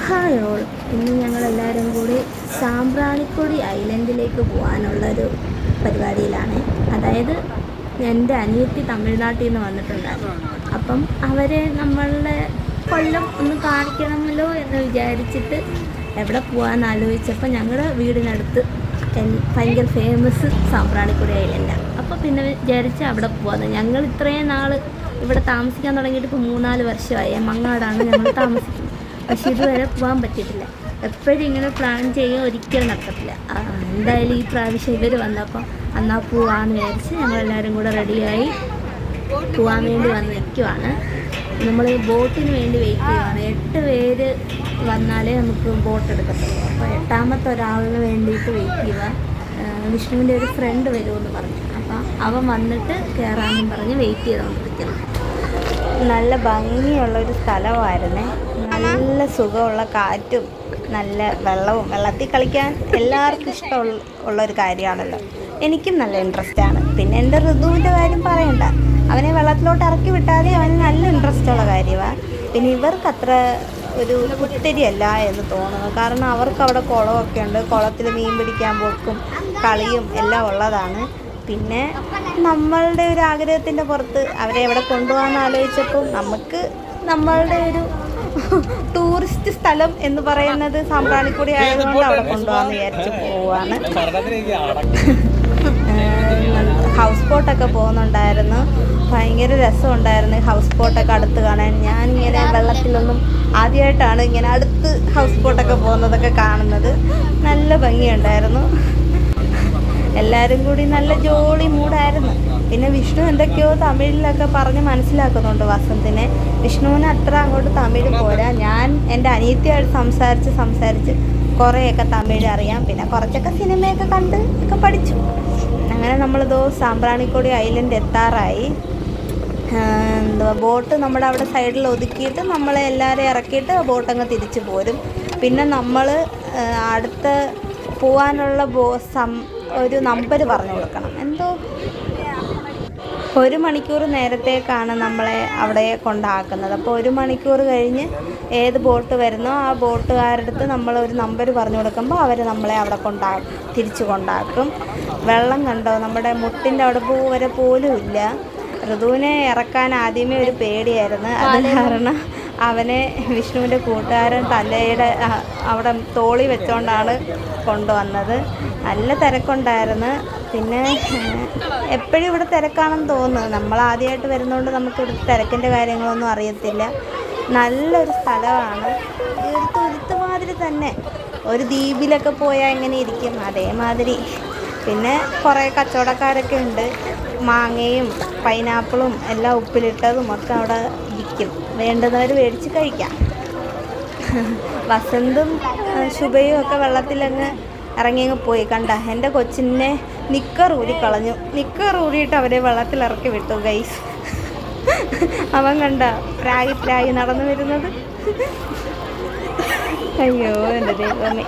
Hi all, ഇന്ന് ഞങ്ങളെല്ലാവരും കൂടി സാമ്പ്രാണിക്കൊടി ഐലൻഡിലേക്ക് പോകാനുള്ളൊരു പരിപാടിയിലാണ്. അതായത് എൻ്റെ അനിയത്തി തമിഴ്നാട്ടിൽ നിന്ന് വന്നിട്ടുണ്ടായിരുന്നു. അപ്പം അവരെ നമ്മളുടെ കൊല്ലം ഒന്ന് കാണിക്കണമല്ലോ എന്ന് വിചാരിച്ചിട്ട് എവിടെ പോകാമെന്ന് ആലോചിച്ചപ്പോൾ ഞങ്ങളുടെ വീടിനടുത്ത് ഭയങ്കര ഫേമസ് സാമ്പ്രാണിക്കൊടി ഐലൻഡാണ്. അപ്പോൾ പിന്നെ വിചാരിച്ച് അവിടെ പോകാമെന്ന്. ഞങ്ങൾ ഇത്രയും നാൾ ഇവിടെ താമസിക്കാൻ തുടങ്ങിയിട്ട് ഇപ്പോൾ 3-4 വർഷമായി. മങ്ങാടാണ് ഞങ്ങൾ താമസിക്കുന്നത്. പക്ഷെ ഇതുവരെ പോകാൻ പറ്റിയിട്ടില്ല. എപ്പോഴും ഇങ്ങനെ പ്ലാൻ ചെയ്യാൻ ഒരിക്കലും നടക്കത്തില്ല. എന്തായാലും ഈ പ്രാവശ്യം ഇവർ വന്നപ്പോൾ എന്നാൽ പോവാമെന്ന് വിചാരിച്ച് ഞങ്ങളെല്ലാവരും കൂടെ റെഡിയായി പോകാൻ വേണ്ടി വന്ന് നിൽക്കുവാണ്. നമ്മൾ ബോട്ടിന് വേണ്ടി വെയിറ്റ് ചെയ്യുവാണ്. 8 പേര് വന്നാലേ നമുക്ക് ബോട്ട് എടുക്കത്തുള്ളൂ. അപ്പോൾ 8ാമത്തെ ഒരാളിന് വേണ്ടിയിട്ട് വെയിറ്റ് ചെയ്യുക. വിഷ്ണുവിൻ്റെ ഒരു ഫ്രണ്ട് വരുമെന്ന് പറഞ്ഞു. അപ്പം അവൻ വന്നിട്ട് കയറാമെന്നും പറഞ്ഞ് വെയിറ്റ് ചെയ്തുകൊണ്ടിരിക്കുന്നു. നല്ല ഭംഗിയുള്ളൊരു സ്ഥലമായിരുന്നേ. നല്ല സുഖമുള്ള കാറ്റും നല്ല വെള്ളവും. വെള്ളത്തിൽ കളിക്കാൻ എല്ലാവർക്കും ഇഷ്ടമുള്ളൊരു കാര്യമാണല്ലോ. എനിക്കും നല്ല ഇൻട്രസ്റ്റാണ്. പിന്നെ എൻ്റെ ഋതുവിൻ്റെ കാര്യം പറയണ്ട. അവനെ വെള്ളത്തിലോട്ട് ഇറക്കി വിട്ടാലേ അവന് നല്ല ഇൻട്രസ്റ്റുള്ള കാര്യമാണ്. പിന്നെ ഇവർക്കത്ര ഒരു കുത്തരിയല്ല എന്ന് തോന്നുന്നു. കാരണം അവർക്ക് അവിടെ കുളമൊക്കെ ഉണ്ട്. കുളത്തിൽ മീൻ പിടിക്കാൻ പോക്കും കളിയും എല്ലാം ഉള്ളതാണ്. പിന്നെ നമ്മളുടെ ഒരു ആഗ്രഹത്തിൻ്റെ പുറത്ത് അവരെ എവിടെ കൊണ്ടുപോകാമെന്ന് ആലോചിച്ചപ്പോൾ നമുക്ക് നമ്മളുടെ ഒരു ടൂറിസ്റ്റ് സ്ഥലം എന്ന് പറയുന്നത് സാമ്പ്രാണിക്കൊടി ആയതുകൊണ്ട് അവിടെ കൊണ്ടുപോകാമെന്ന് വിചാരിച്ച് പോവാണ്. ഹൗസ് ബോട്ടൊക്കെ പോകുന്നുണ്ടായിരുന്നു. ഭയങ്കര രസമുണ്ടായിരുന്നു ഹൗസ് ബോട്ടൊക്കെ അടുത്ത് കാണാൻ. ഞാനിങ്ങനെ വെള്ളത്തിലൊന്നും ആദ്യമായിട്ടാണ് ഇങ്ങനെ അടുത്ത് ഹൗസ് ബോട്ടൊക്കെ പോകുന്നതൊക്കെ കാണുന്നത്. നല്ല ഭംഗിയുണ്ടായിരുന്നു. എല്ലാവരും കൂടി നല്ല ജോളി മൂടായിരുന്നു. പിന്നെ വിഷ്ണു എന്തൊക്കെയോ തമിഴിലൊക്കെ പറഞ്ഞ് മനസ്സിലാക്കുന്നുണ്ട് വസന്തിനെ. വിഷ്ണുവിന് അത്ര അങ്ങോട്ട് തമിഴ് പോരാ. ഞാൻ എൻ്റെ അനിയത്തിയായിട്ട് സംസാരിച്ച് കുറേയൊക്കെ തമിഴ് അറിയാം. പിന്നെ കുറച്ചൊക്കെ സിനിമയൊക്കെ കണ്ട് ഒക്കെ പഠിച്ചു. അങ്ങനെ നമ്മളിതോ സാമ്പ്രാണിക്കൊടി ഐലൻഡ് എത്താറായി. ബോട്ട് നമ്മുടെ അവിടെ സൈഡിൽ ഒതുക്കിയിട്ട് നമ്മളെ എല്ലാവരെയും ഇറക്കിയിട്ട് ബോട്ടങ്ങ് തിരിച്ചു പോരും. പിന്നെ നമ്മൾ അടുത്ത പോകാനുള്ള ഒരു നമ്പർ പറഞ്ഞു കൊടുക്കണം. എന്തോ 1 മണിക്കൂർ നേരത്തേക്കാണ് നമ്മളെ അവിടെ കൊണ്ടാക്കുന്നത്. അപ്പോൾ 1 മണിക്കൂർ കഴിഞ്ഞ് ഏത് ബോട്ട് വരുന്നോ ആ ബോട്ടുകാരുടെ അടുത്ത് നമ്മളൊരു നമ്പർ പറഞ്ഞു കൊടുക്കുമ്പോൾ അവർ നമ്മളെ അവിടെ തിരിച്ചു കൊണ്ടാക്കും. വെള്ളം കണ്ടോ, നമ്മുടെ മുട്ടിൻ്റെ അവിടെ വരെ പോലും ഇല്ല. ഋതുവിനെ ഇറക്കാൻ ആദ്യമേ ഒരു പേടിയായിരുന്നു. അത് കാരണം അവനെ വിഷ്ണുവിൻ്റെ കൂട്ടുകാരൻ തലയുടെ അവിടെ തോളി വെച്ചുകൊണ്ടാണ് കൊണ്ടുവന്നത്. നല്ല തിരക്കുണ്ടായിരുന്നു. പിന്നെ എപ്പോഴും ഇവിടെ തിരക്കാണെന്ന് തോന്നുന്നു. നമ്മൾ ആദ്യമായിട്ട് വരുന്നതുകൊണ്ട് നമുക്ക് ഇവിടെ തിരക്കിൻ്റെ കാര്യങ്ങളൊന്നും അറിയത്തില്ല. നല്ലൊരു സ്ഥലമാണ്. ഒരു തുരുത്ത് മാതിരി തന്നെ. ഒരു ദ്വീപിലൊക്കെ പോയാൽ എങ്ങനെ ഇരിക്കും അതേമാതിരി. പിന്നെ കുറേ കച്ചവടക്കാരൊക്കെ ഉണ്ട്. മാങ്ങയും പൈനാപ്പിളും എല്ലാം ഉപ്പിലിട്ടതും ഒക്കെ അവിടെ വിൽക്കും. വേണ്ടുന്നവർ മേടിച്ച് കഴിക്കാം. വസന്തും ശുഭയും ഒക്കെ വെള്ളത്തിലങ്ങ് ഇറങ്ങിയങ്ങ് പോയി. കണ്ട എൻ്റെ കൊച്ചിനെ നിക്കർ ഊരിക്കളഞ്ഞു. നിക്കർ ഊരിയിട്ട് അവരെ വെള്ളത്തിലിറക്കി വിട്ടു ഗൈസ്. അവൻ കണ്ട പ്രായി നടന്നു വരുന്നത്. അയ്യോ എൻ്റെ ദൈവമേ.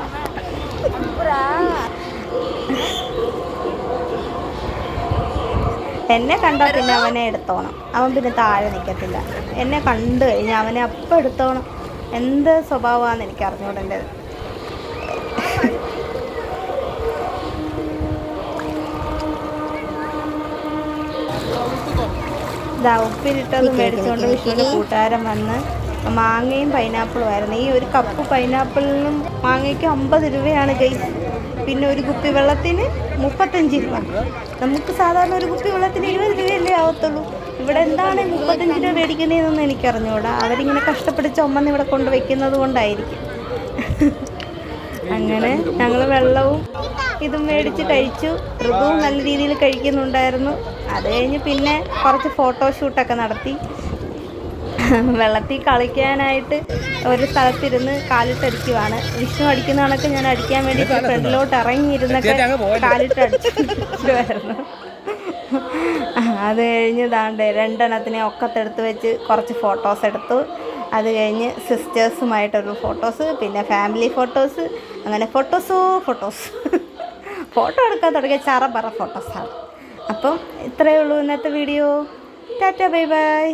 എന്നെ കണ്ടാൽ പിന്നെ അവനെ എടുത്തോണം. അവൻ പിന്നെ താഴെ നിൽക്കത്തില്ല. എന്നെ കണ്ടു കഴിഞ്ഞാൽ അവനെ അപ്പം എടുത്തോണം. എന്ത് സ്വഭാവമാണെന്ന് എനിക്ക് അറിഞ്ഞൂടേണ്ടത്. ഉപ്പിലിട്ടത് മേടിച്ചുകൊണ്ട് വിഷ്ണുവിൻ്റെ കൂട്ടുകാരൻ വന്ന് മാങ്ങയും പൈനാപ്പിളും ആയിരുന്നു. ഈ ഒരു കപ്പ് പൈനാപ്പിളിനും മാങ്ങയ്ക്കും 50 രൂപയാണ് ഗൈസ്. പിന്നെ ഒരു കുപ്പി വെള്ളത്തിന് 35 രൂപ. നമുക്ക് സാധാരണ ഒരു കുപ്പി വെള്ളത്തിന് 20 രൂപയല്ലേ ആവത്തുള്ളൂ. ഇവിടെ എന്താണ് 35 രൂപ മേടിക്കുന്നതെന്നൊന്നും എനിക്കറിഞ്ഞൂടാ. അവരിങ്ങനെ കഷ്ടപ്പെട്ട് ചുമന്ന് ഇവിടെ കൊണ്ടുവയ്ക്കുന്നത് കൊണ്ടായിരിക്കും. അങ്ങനെ ഞങ്ങൾ വെള്ളവും ഇതും മേടിച്ച് കഴിച്ചു. ഋതുവും നല്ല രീതിയിൽ കഴിക്കുന്നുണ്ടായിരുന്നു. അത് കഴിഞ്ഞ് പിന്നെ കുറച്ച് ഫോട്ടോഷൂട്ടൊക്കെ നടത്തി. വെള്ളത്തിൽ കളിക്കാനായിട്ട് ഒരു സ്ഥലത്തിരുന്ന് കാലിട്ടടിക്കുവാണ്. വിഷ്ണു അടിക്കുന്ന കണക്ക് ഞാൻ അടിക്കാൻ വേണ്ടി ഫ്രണ്ടിലോട്ട് ഇറങ്ങിയിരുന്നൊക്കെ കാലിട്ട് അടിച്ചിരുന്നു. അത് കഴിഞ്ഞ് ദാണ്ട് 2 എണ്ണത്തിനെ ഒക്കത്തെടുത്ത് വെച്ച് കുറച്ച് ഫോട്ടോസ് എടുത്തു. അത് കഴിഞ്ഞ് സിസ്റ്റേഴ്സുമായിട്ടൊരു ഫോട്ടോസ്, പിന്നെ ഫാമിലി ഫോട്ടോസ്. അങ്ങനെ ഫോട്ടോ എടുക്കാൻ തുടങ്ങിയ ചറ ഫോട്ടോസാണ്. അപ്പം ഇത്രയേ ഉള്ളൂ ഇന്നത്തെ വീഡിയോ. Tata bye bye.